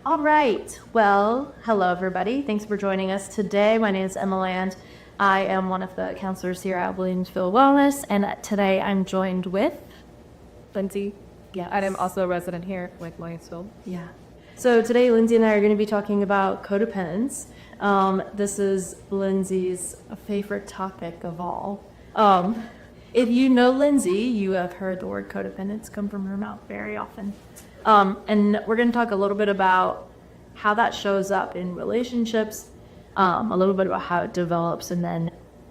All right. Well, hello, everybody. Thanks for joining us today. My name is Emma Land. I am one of the counselors here at Williamsville Wellness, and today I'm joined with Lindsay. Yes. And I'm also a resident here with Williamsville. Yeah. So today, Lindsay and I are going to be talking about codependence. This is Lindsay's favorite topic of all. If you know Lindsay, you have heard the word codependence come from her mouth very often. And we're going to talk a little bit about how that shows up in relationships, a little bit about how it develops, and then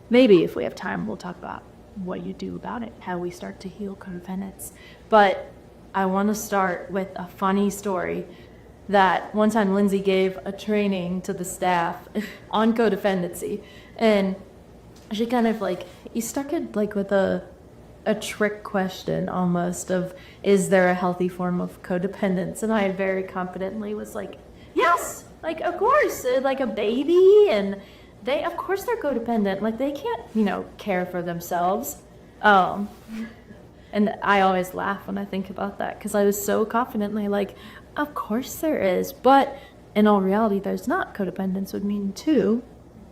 maybe if we have time, we'll talk about what you do about it, how we start to heal codependence. But I want to start with a funny story that one time Lindsay gave a training to the staff on codependency, and she kind of you started with a trick question almost of, is there a healthy form of codependence? And I very confidently was like, yes, of course, like a baby, and of course they're codependent, they can't, care for themselves. And I always laugh when I think about that because I was so confidently of course there is, but in all reality, there's not. Codependence would mean two.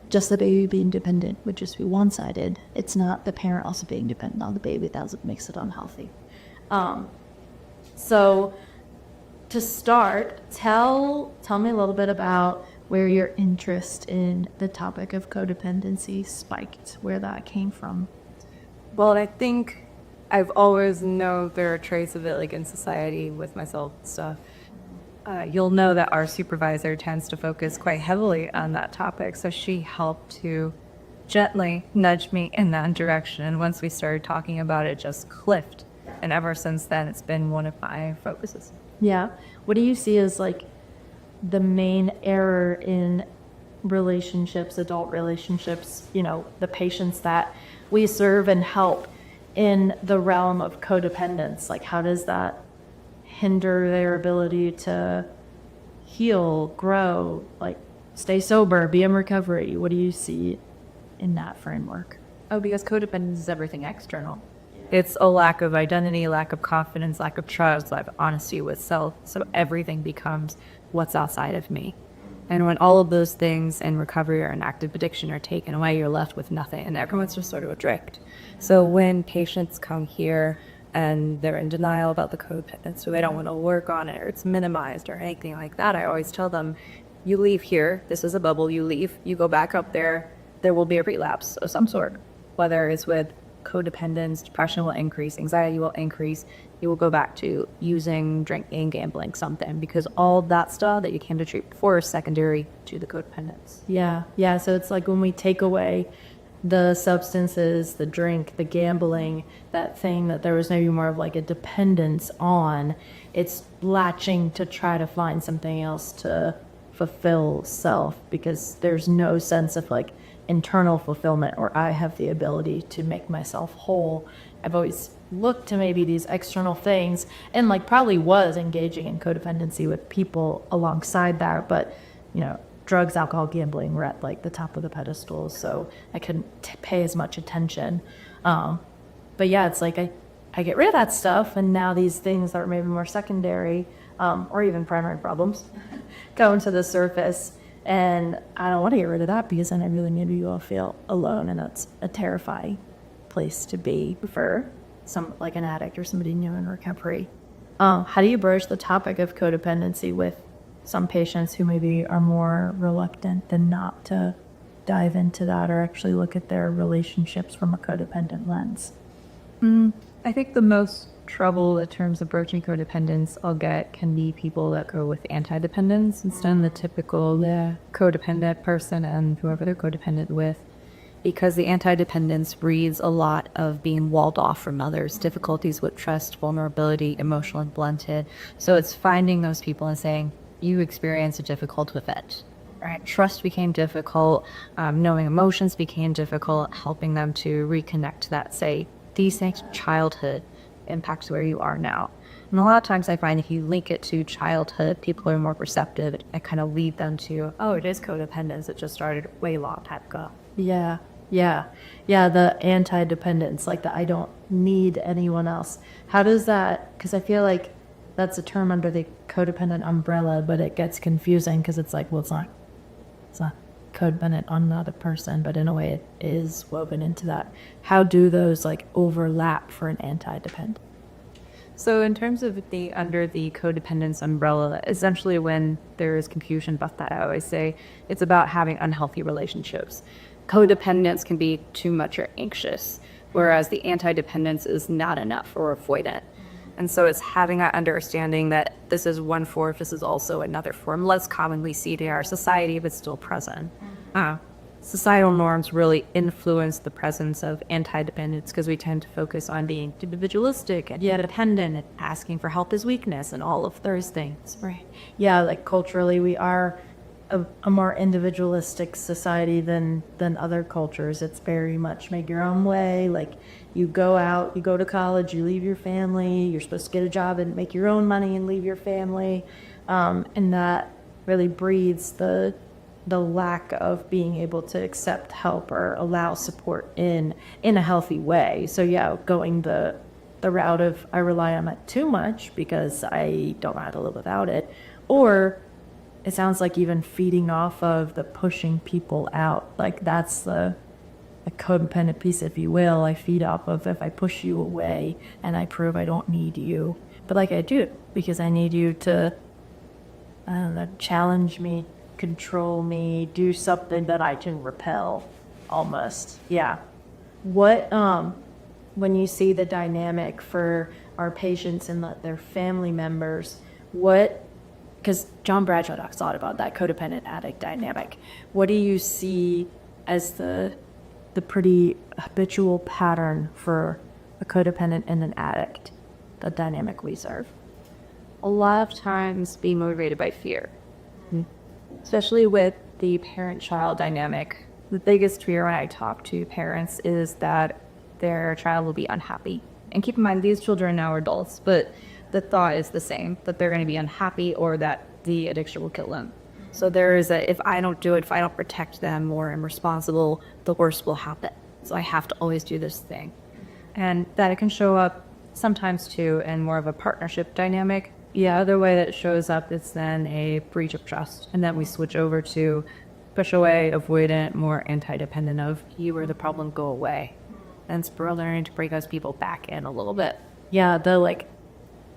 Just the baby being dependent would just be one-sided. It's not the parent also being dependent on the baby. That makes it unhealthy. So to start, tell me a little bit about where your interest in the topic of codependency spiked, where that came from. Well, I think I've always known there are traits of it in society with myself and stuff. You'll know that our supervisor tends to focus quite heavily on that topic, so she helped to gently nudge me in that direction. And once we started talking about it, it just clicked. And ever since then, it's been one of my focuses. Yeah. What do you see as the main error in relationships, adult relationships, the patients that we serve and help in the realm of codependence? How does that hinder their ability to heal, grow, stay sober, be in recovery? What do you see in that framework? Oh, because codependence is everything external. It's a lack of identity, lack of confidence, lack of trust, lack of honesty with self. So everything becomes what's outside of me. And when all of those things in recovery or an active addiction are taken away, you're left with nothing, and everyone's just sort of adrift. So when patients come here and they're in denial about the codependence, so they don't want to work on it, or it's minimized or anything like that, I always tell them, you leave here, this is a bubble, you leave, you go back up there, there will be a relapse of some sort, whether it's with codependence, depression will increase, anxiety will increase, you will go back to using, drinking, gambling, something, because all that stuff that you came to treat before is secondary to the codependence. Yeah, so it's when we take away the substances, the drink, the gambling, that thing that there was maybe more of a dependence on, it's latching to try to find something else to fulfill self, because there's no sense of internal fulfillment, or I have the ability to make myself whole. I've always looked to maybe these external things, and probably was engaging in codependency with people alongside that, but drugs, alcohol, gambling were at the top of the pedestal, so I couldn't pay as much attention. But yeah, it's I get rid of that stuff, and now these things that are maybe more secondary, or even primary problems, go into the surface. And I don't want to get rid of that, because then I really maybe will feel alone, and that's a terrifying place to be for an addict or somebody new in recovery. How do you broach the topic of codependency with some patients who maybe are more reluctant than not to dive into that or actually look at their relationships from a codependent lens? I think the most trouble in terms of broaching codependence I'll get can be people that go with anti-dependence instead of the typical codependent person and whoever they're codependent with, because the anti-dependence breeds a lot of being walled off from others, difficulties with trust, vulnerability, emotional and blunted. So it's finding those people and saying, you experience a difficult with it. Right? Trust became difficult, knowing emotions became difficult, helping them to reconnect to that, say, decent childhood impacts where you are now. And a lot of times I find if you link it to childhood, people are more receptive and kind of lead them to, oh, it is codependence. It just started way long time ago. Yeah, the anti-dependence, the I don't need anyone else. How does that, because I feel that's a term under the codependent umbrella, but it gets confusing because it's like, well, it's not codependent on another person, but in a way it is woven into that. How do those like overlap for an anti-dependent? So in terms of under the codependence umbrella, essentially when there is confusion about that, I always say it's about having unhealthy relationships. Codependence can be too much or anxious, whereas the anti-dependence is not enough or avoidant. And so it's having that understanding that this is one form, this is also another form, less commonly seen in our society, but still present. Societal norms really influence the presence of anti-dependence because we tend to focus on being individualistic and dependent and asking for help is weakness and all of those things. Right. Yeah, like culturally we are a more individualistic society than other cultures. It's very much make your own way. Like you go out, you go to college, you leave your family, you're supposed to get a job and make your own money and leave your family. And that really breeds the lack of being able to accept help or allow support in a healthy way. So yeah, going the route of I rely on it too much because I don't know how to live without it, or it sounds like even feeding off of the pushing people out. Like that's the codependent piece, if you will. I feed off of if I push you away and I prove I don't need you, but like I do because I need you to, I don't know, challenge me, control me, do something that I can repel almost. Yeah. What, when you see the dynamic for our patients and their family members, because John Bradshaw talks a lot about that codependent addict dynamic, what do you see as the pretty habitual pattern for a codependent and an addict, the dynamic we serve? A lot of times being motivated by fear. Especially with the parent-child dynamic. The biggest fear when I talk to parents is that their child will be unhappy. And keep in mind, these children now are adults, but the thought is the same, that they're going to be unhappy or that the addiction will kill them. So there is if I don't do it, if I don't protect them or am responsible, the worst will happen. So I have to always do this thing. And that it can show up sometimes too in more of a partnership dynamic. Yeah, other way that shows up is then a breach of trust. And then we switch over to push away, avoidant, more anti-dependent of you or the problem, go away. And it's learning to bring those people back in a little bit. Yeah, the like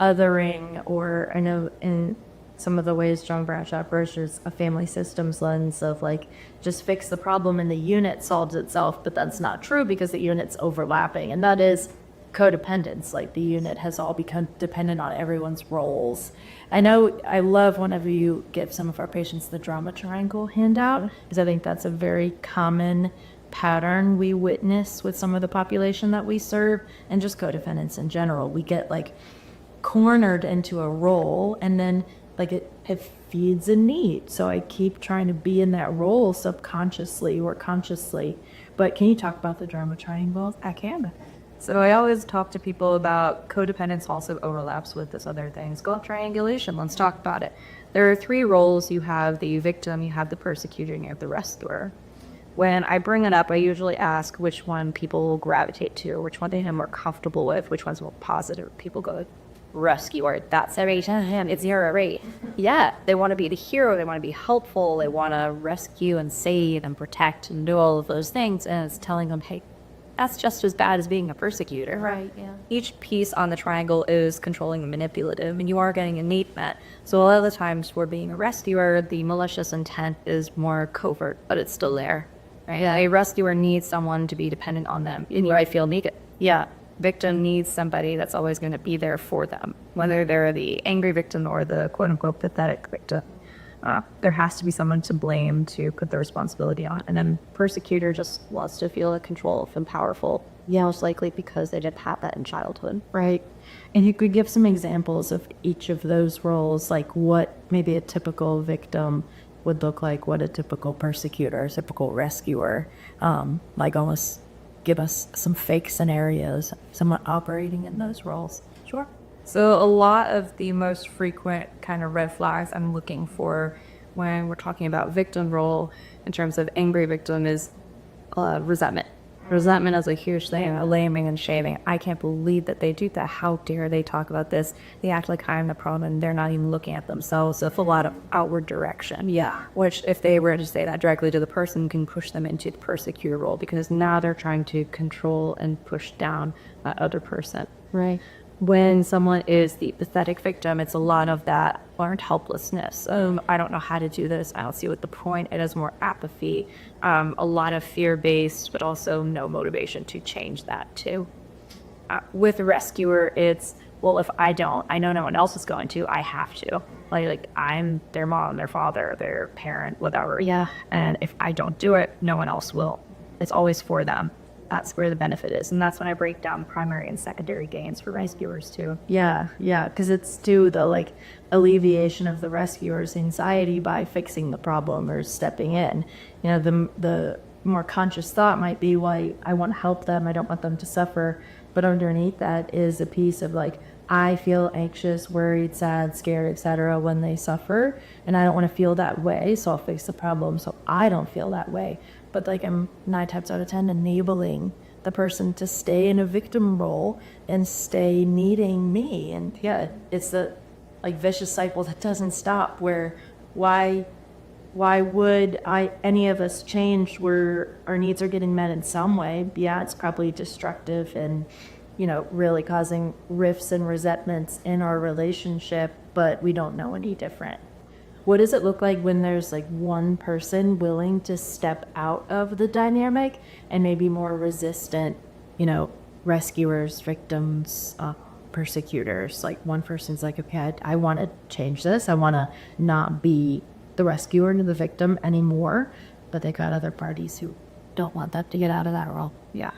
othering, or I know in some of the ways John Bradshaw approaches a family systems lens of like just fix the problem and the unit solves itself, but that's not true because the unit's overlapping, and that is codependence. Like the unit has all become dependent on everyone's roles. I know I love whenever you give some of our patients the drama triangle handout, because I think that's a very common pattern we witness with some of the population that we serve, and just codependence in general. We get like cornered into a role, and then like it feeds a need. So I keep trying to be in that role subconsciously or consciously. But can you talk about the drama triangle? I can. So I always talk to people about codependence also overlaps with this other things. Go triangulation, let's talk about it. There are three roles. You have the victim, you have the persecutor, and you have the rescuer. When I bring it up, I usually ask which one people will gravitate to, which one they are more comfortable with, which one's more positive. People go, rescuer, that's a rate, it's your rate. Yeah, they want to be the hero, they want to be helpful, they want to rescue and save and protect and do all of those things, and it's telling them, hey, that's just as bad as being a persecutor. Right, yeah. Each piece on the triangle is controlling and manipulative, and you are getting a need met. So a lot of the times for being a rescuer, the malicious intent is more covert, but it's still there. Right? Yeah. A rescuer needs someone to be dependent on them, and I feel needed. Yeah. Victim needs somebody that's always going to be there for them, whether they're the angry victim or the quote-unquote pathetic victim. There has to be someone to blame to put the responsibility on. And then persecutor just wants to feel control and powerful. Yeah, most likely because they didn't have that in childhood. Right. And you could give some examples of each of those roles, like what maybe a typical victim would look like, what a typical persecutor, a typical rescuer, like almost give us some fake scenarios, someone operating in those roles. Sure. So a lot of the most frequent kind of red flags I'm looking for when we're talking about victim role in terms of angry victim is resentment. Resentment is a huge thing, blaming and shaming. I can't believe that they do that. How dare they talk about this? They act like I'm the problem and they're not even looking at themselves. So it's a lot of outward direction. Yeah. Which, if they were to say that directly to the person, can push them into the persecutor role, because now they're trying to control and push down that other person. Right. When someone is the pathetic victim, it's a lot of that learned helplessness. I don't know how to do this. I don't see what the point. It is more apathy, a lot of fear-based, but also no motivation to change that too. With a rescuer, it's, well, if I don't, I know no one else is going to, I have to. Like I'm their mom, their father, their parent, whatever. Yeah. And if I don't do it, no one else will. It's always for them. That's where the benefit is. And that's when I break down primary and secondary gains for rescuers too. Yeah, because it's to the like alleviation of the rescuer's anxiety by fixing the problem or stepping in. You know, the more conscious thought might be, why I want to help them, I don't want them to suffer. But underneath that is a piece of like, I feel anxious, worried, sad, scared, etc. when they suffer, and I don't want to feel that way, so I'll fix the problem so I don't feel that way. But like I'm 9 times out of 10 enabling the person to stay in a victim role and stay needing me. And yeah, it's the like vicious cycle that doesn't stop, where why would any of us change where our needs are getting met in some way? Yeah, it's probably destructive and, you know, really causing rifts and resentments in our relationship, but we don't know any different. What does it look like when there's like one person willing to step out of the dynamic and maybe more resistant, you know, rescuers, victims, persecutors? Like one person's like, okay, I want to change this. I want to not be the rescuer and the victim anymore. But they got other parties who don't want that to get out of that role. Yeah.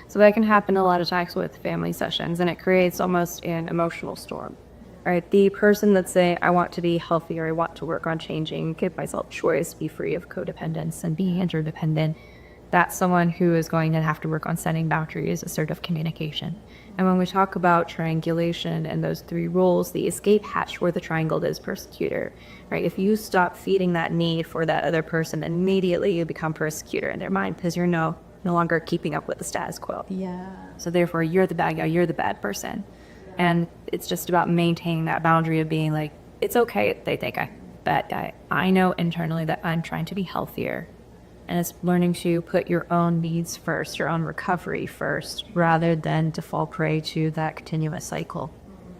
So that can happen a lot of times with family sessions, and it creates almost an emotional storm. Right, the person that's saying, I want to be healthier, I want to work on changing, give myself choice, be free of codependence and being interdependent, that's someone who is going to have to work on setting boundaries, assertive communication. And when we talk about triangulation and those 3 roles, the escape hatch where the triangle is persecutor, right? If you stop feeding that need for that other person, immediately you become persecutor in their mind, because you're no longer keeping up with the status quo. Yeah. So therefore, you're the bad guy, you're the bad person. And it's just about maintaining that boundary of being like, it's okay if they think I'm a bad guy. I know internally that I'm trying to be healthier. And it's learning to put your own needs first, your own recovery first, rather than to fall prey to that continuous cycle.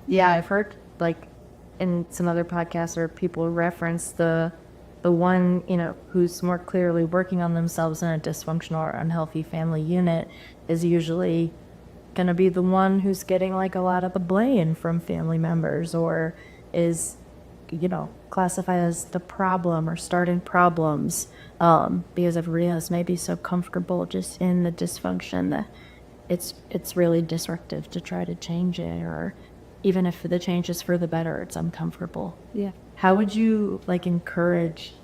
Yeah, I've heard like in some other podcasts where people reference the one, you know, who's more clearly working on themselves in a dysfunctional or unhealthy family unit is usually going to be the one who's getting like a lot of the blame from family members, or is, you know, classified as the problem or starting problems, because everybody else may be so comfortable just in the dysfunction that it's really disruptive to try to change it, or even if the change is for the better, it's uncomfortable. Yeah. How would you like encourage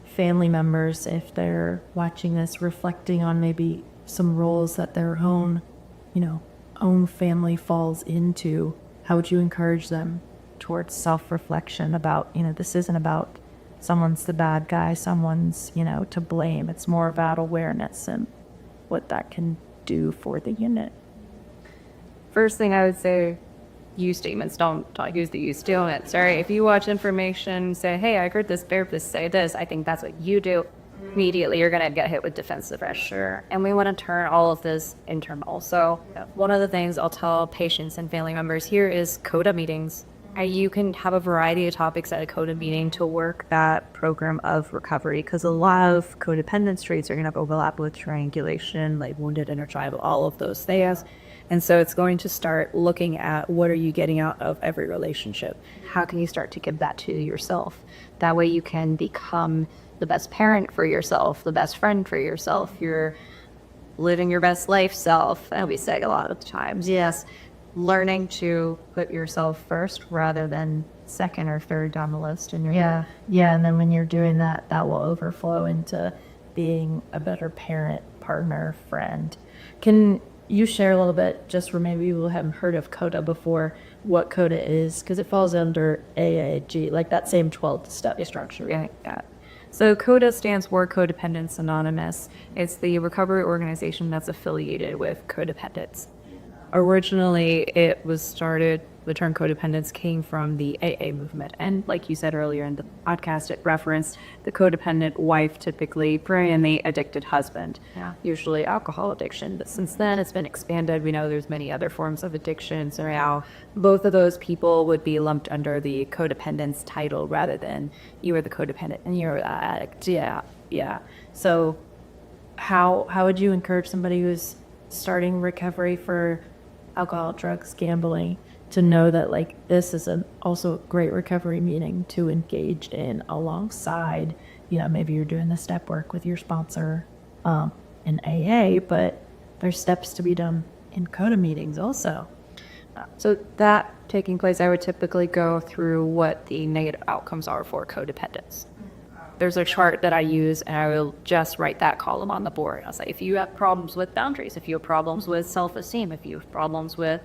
family members, if they're watching this, reflecting on maybe some roles that their own, you know, own family falls into? How would you encourage them towards self-reflection about, you know, this isn't about someone's the bad guy, someone's, you know, to blame. It's more about awareness and what that can do for the unit. First thing I would say, use statements. Don't use the use statements. Sorry, if you watch information, say, hey, I heard this therapist say this, I think that's what you do. Immediately you're going to get hit with defensive pressure. And we want to turn all of this internal. So one of the things I'll tell patients and family members here is CODA meetings. You can have a variety of topics at a CODA meeting to work that program of recovery, because a lot of codependence traits are going to overlap with triangulation, like wounded inner child, all of those things. And so it's going to start looking at, what are you getting out of every relationship? How can you start to give that to yourself? That way you can become the best parent for yourself, the best friend for yourself, you're living your best life self. And we say a lot of the times, yes, learning to put yourself first rather than second or third down the list in your head. Yeah, and then when you're doing that, that will overflow into being a better parent, partner, friend. Can you share a little bit, just for maybe people who haven't heard of CODA before, what CODA is? Because it falls under AAG, like that same 12-step structure. Yeah. So CODA stands for Codependence Anonymous. It's the recovery organization that's affiliated with Codependence. Originally, the term codependence came from the AA movement. And like you said earlier in the podcast, it referenced the codependent wife typically preying on the addicted husband, usually alcohol addiction. But since then, it's been expanded. We know there's many other forms of addiction. So now both of those people would be lumped under the codependence title rather than you are the codependent and you're the addict. Yeah. So how would you encourage somebody who's starting recovery for alcohol, drugs, gambling, to know that like this is also a great recovery meeting to engage in alongside, maybe you're doing the step work with your sponsor in AA, but there's steps to be done in CODA meetings also. So that taking place, I would typically go through what the negative outcomes are for codependence. There's a chart that I use, and I will just write that column on the board. I'll say, if you have problems with boundaries, if you have problems with self-esteem, if you have problems with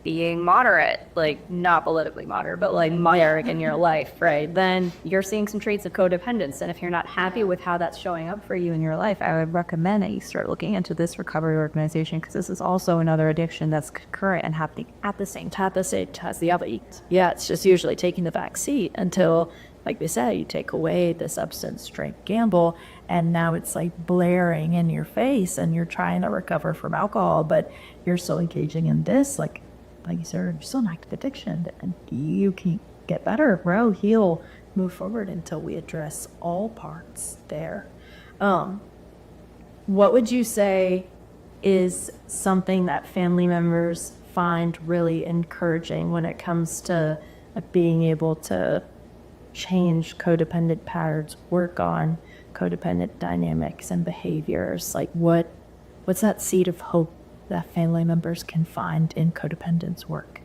being moderate, like not politically moderate, but like moderate in your life, right? Then you're seeing some traits of codependence. And if you're not happy with how that's showing up for you in your life, I would recommend that you start looking into this recovery organization, because this is also another addiction that's concurrent and happening at the same time. As the other. Yeah, it's just usually taking the back seat until, like we said, you take away the substance, drink, gamble, and now it's like blaring in your face and you're trying to recover from alcohol, but you're still engaging in this, like you said, you're still an active addiction, and you can get better, grow, heal, move forward until we address all parts there. What would you say is something that family members find really encouraging when it comes to being able to change codependent patterns, work on codependent dynamics and behaviors? Like what's that seed of hope that family members can find in codependence work?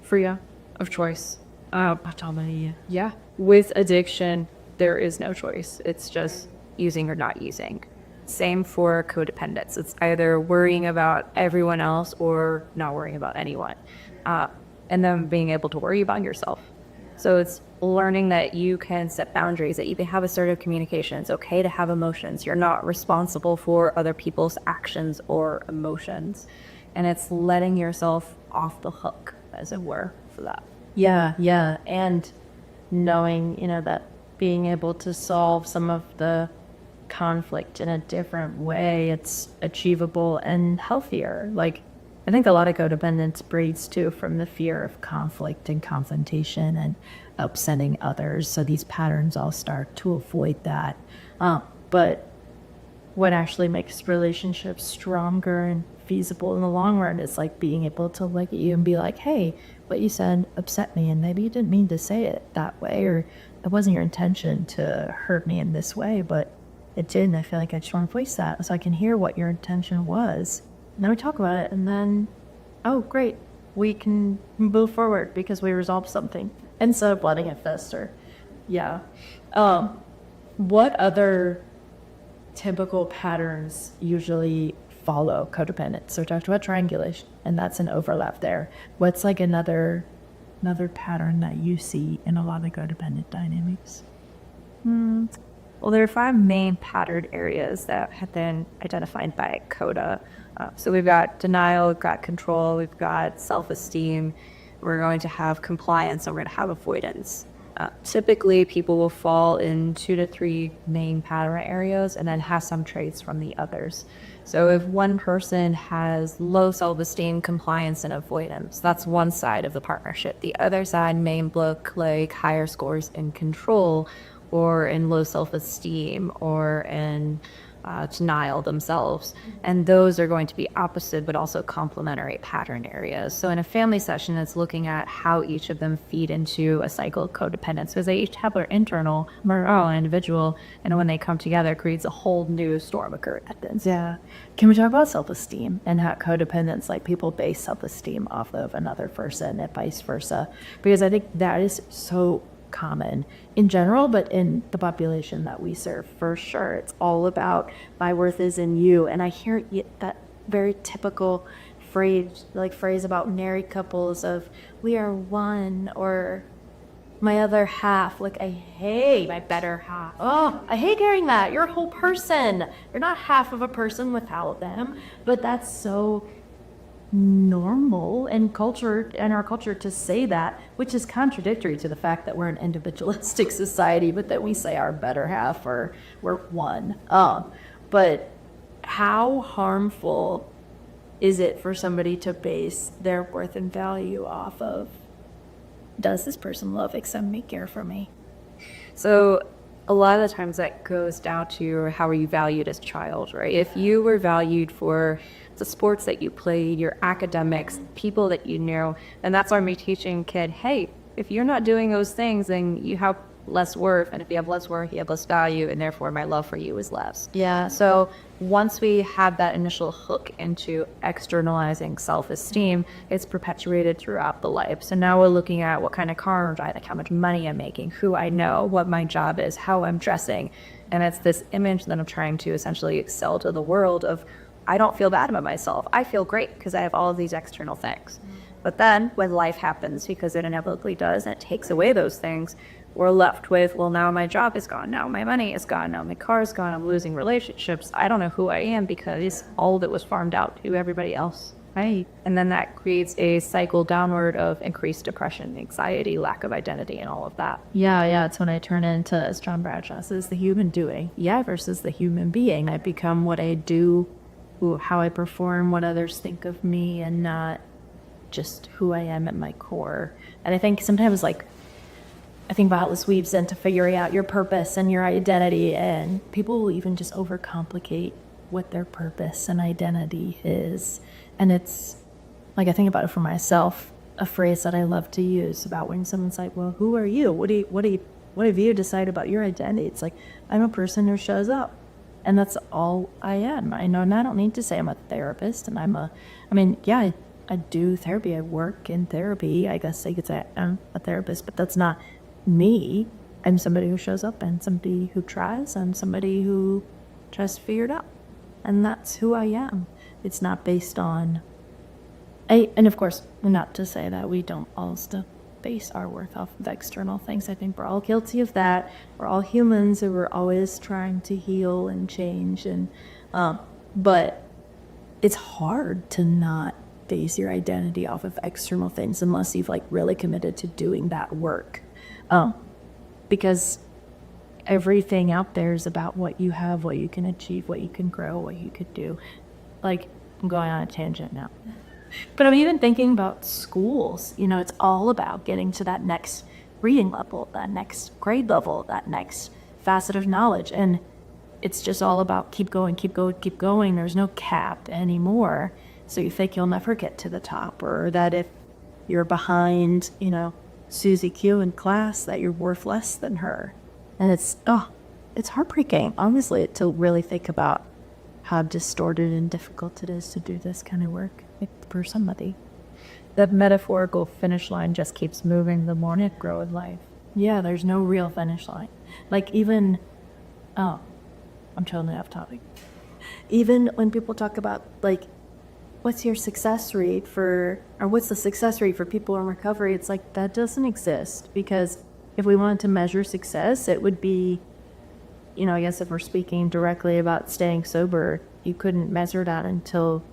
Freedom of choice. Yeah. With addiction, there is no choice. It's just using or not using. Same for codependence. It's either worrying about everyone else or not worrying about anyone. And then being able to worry about yourself. So it's learning that you can set boundaries, that you can have assertive communication. It's okay to have emotions. You're not responsible for other people's actions or emotions. And it's letting yourself off the hook, as it were, for that. Yeah. And knowing, that being able to solve some of the conflict in a different way, it's achievable and healthier. Like, I think a lot of codependence breeds too from the fear of conflict and confrontation and upsetting others. So these patterns all start to avoid that. But what actually makes relationships stronger and feasible in the long run is like being able to look at you and be like, hey, what you said upset me, and maybe you didn't mean to say it that way, or it wasn't your intention to hurt me in this way, but it did, and I feel like I just want to voice that so I can hear what your intention was. And then we talk about it, and then, oh, great, we can move forward because we resolved something instead of letting it fester. Yeah. What other typical patterns usually follow codependence? So we talked about triangulation, and that's an overlap there. What's like another pattern that you see in a lot of codependent dynamics? Well, there are 5 main pattern areas that have been identified by CODA. So we've got denial, we've got control, we've got self-esteem, we're going to have compliance, and we're going to have avoidance. Typically, people will fall in 2 to 3 main pattern areas and then have some traits from the others. So if one person has low self-esteem, compliance, and avoidance, that's one side of the partnership. The other side may look like higher scores in control, or in low self-esteem, or in denial themselves. And those are going to be opposite but also complementary pattern areas. So in a family session, it's looking at how each of them feed into a cycle of codependence, because they each have their internal, individual, and when they come together, it creates a whole new storm of codependence. Yeah. Can we talk about self-esteem and how codependence, like people base self-esteem off of another person and vice versa? Because I think that is so common in general, but in the population that we serve, for sure. It's all about my worth is in you. And I hear that very typical phrase about married couples of we are one, or my other half. Like, I hate my better half. Oh, I hate hearing that. You're a whole person. You're not half of a person without them. But that's so normal in our culture to say that, which is contradictory to the fact that we're an individualistic society, but that we say our better half or we're one. But how harmful is it for somebody to base their worth and value off of, does this person love, accept me, care for me? So a lot of the times that goes down to how are you valued as a child, right? If you were valued for the sports that you played, your academics, people that you knew, and that's why we're teaching kid, hey, if you're not doing those things, then you have less worth, and if you have less worth, you have less value, and therefore my love for you is less. Yeah. So once we have that initial hook into externalizing self-esteem, it's perpetuated throughout the life. So now we're looking at what kind of car I'm driving, how much money I'm making, who I know, what my job is, how I'm dressing. And it's this image that I'm trying to essentially sell to the world of, I don't feel bad about myself. I feel great because I have all of these external things. But then when life happens, because it inevitably does, and it takes away those things, we're left with, well, now my job is gone, now my money is gone, now my car is gone, I'm losing relationships. I don't know who I am because all of it was farmed out to everybody else. Right. And then that creates a cycle downward of increased depression, anxiety, lack of identity, and all of that. Yeah, it's when I turn into, as John Bradshaw says, the human doing. Yeah, versus the human being. I become what I do, how I perform, what others think of me, and not just who I am at my core. And I think sometimes, like, I think about this weaves into figuring out your purpose and your identity, and people will even just overcomplicate what their purpose and identity is. And it's like, I think about it for myself, a phrase that I love to use about when someone's like, well, who are you? What have you decided about your identity? It's like, I'm a person who shows up. And that's all I am. I know, and I don't need to say I'm a therapist, and I do therapy. I work in therapy. I guess I could say I'm a therapist, but that's not me. I'm somebody who shows up, and somebody who tries, and somebody who tries to figure it out. And that's who I am. It's not based on, and of course, not to say that we don't all still base our worth off of external things. I think we're all guilty of that. We're all humans, and we're always trying to heal and change. And but it's hard to not base your identity off of external things unless you've like really committed to doing that work. Because everything out there is about what you have, what you can achieve, what you can grow, what you could do. Like, I'm going on a tangent now. But I'm even thinking about schools. You know, it's all about getting to that next reading level, that next grade level, that next facet of knowledge. And it's just all about keep going, keep going, keep going. There's no cap anymore. So you think you'll never get to the top, or that if you're behind, Susie Q in class, that you're worth less than her. And it's heartbreaking, honestly, to really think about how distorted and difficult it is to do this kind of work for somebody. The metaphorical finish line just keeps moving the more you grow in life. Yeah, there's no real finish line. Like even, I'm totally off topic. Even when people talk about like, what's your success rate or what's the success rate for people in recovery? It's like, that doesn't exist, because if we wanted to measure success, it would be, I guess if we're speaking directly about staying sober, you couldn't measure that until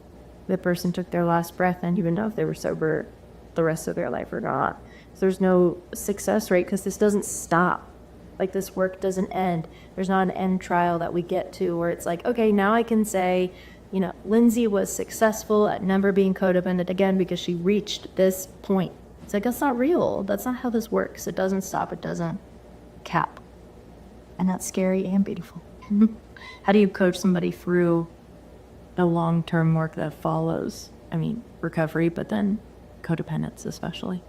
the person took their last breath, and you would know if they were sober the rest of their life or not. So there's no success rate, because this doesn't stop. Like, this work doesn't end. There's not an end trial that we get to where it's like, okay, now I can say, Lindsay was successful at never being codependent again because she reached this point. It's like, that's not real. That's not how this works. It doesn't stop. It doesn't cap. And that's scary and beautiful. How do you coach somebody through the long-term work that follows? Recovery, but then codependence especially.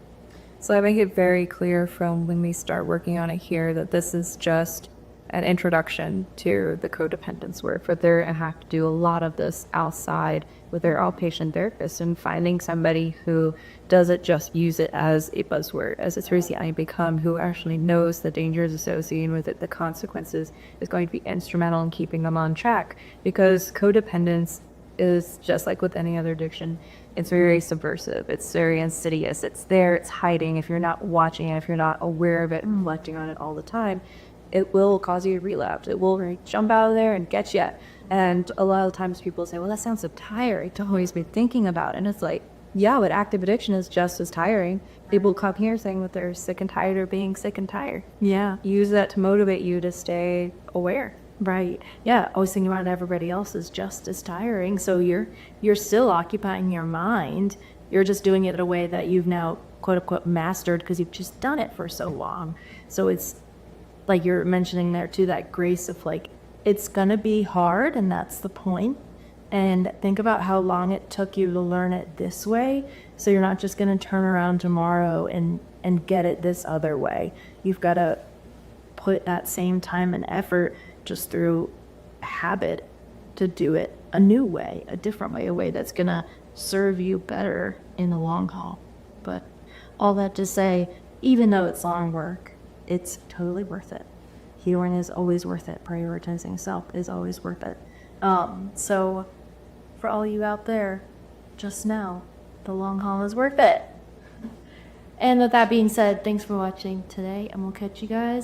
So I make it very clear from when we start working on it here that this is just an introduction to the codependence work, but they have to do a lot of this outside with their outpatient therapist, and finding somebody who doesn't just use it as a buzzword, as it's recently become, who actually knows the dangers associated with it, the consequences, is going to be instrumental in keeping them on track. Because codependence is just like with any other addiction. It's very subversive. It's very insidious. It's there. It's hiding. If you're not watching it, if you're not aware of it and reflecting on it all the time, it will cause you to relapse. It will jump out of there and get you. And a lot of times people say, well, that sounds so tiring to always be thinking about. And it's like, yeah, but active addiction is just as tiring. People come here saying that they're sick and tired of being sick and tired. Yeah. Use that to motivate you to stay aware. Right. Yeah. Always thinking about everybody else is just as tiring. So you're still occupying your mind. You're just doing it in a way that you've now quote unquote mastered because you've just done it for so long. So it's like you're mentioning there too, that grace of like, it's gonna be hard, and that's the point. And think about how long it took you to learn it this way. So you're not just gonna turn around tomorrow and get it this other way. You've got to put that same time and effort just through habit to do it a new way, a different way, a way that's gonna serve you better in the long haul. But all that to say, even though it's long work, it's totally worth it. Healing is always worth it. Prioritizing self is always worth it. So for all you out there, just know the long haul is worth it. And with that being said, thanks for watching today, and we'll catch you guys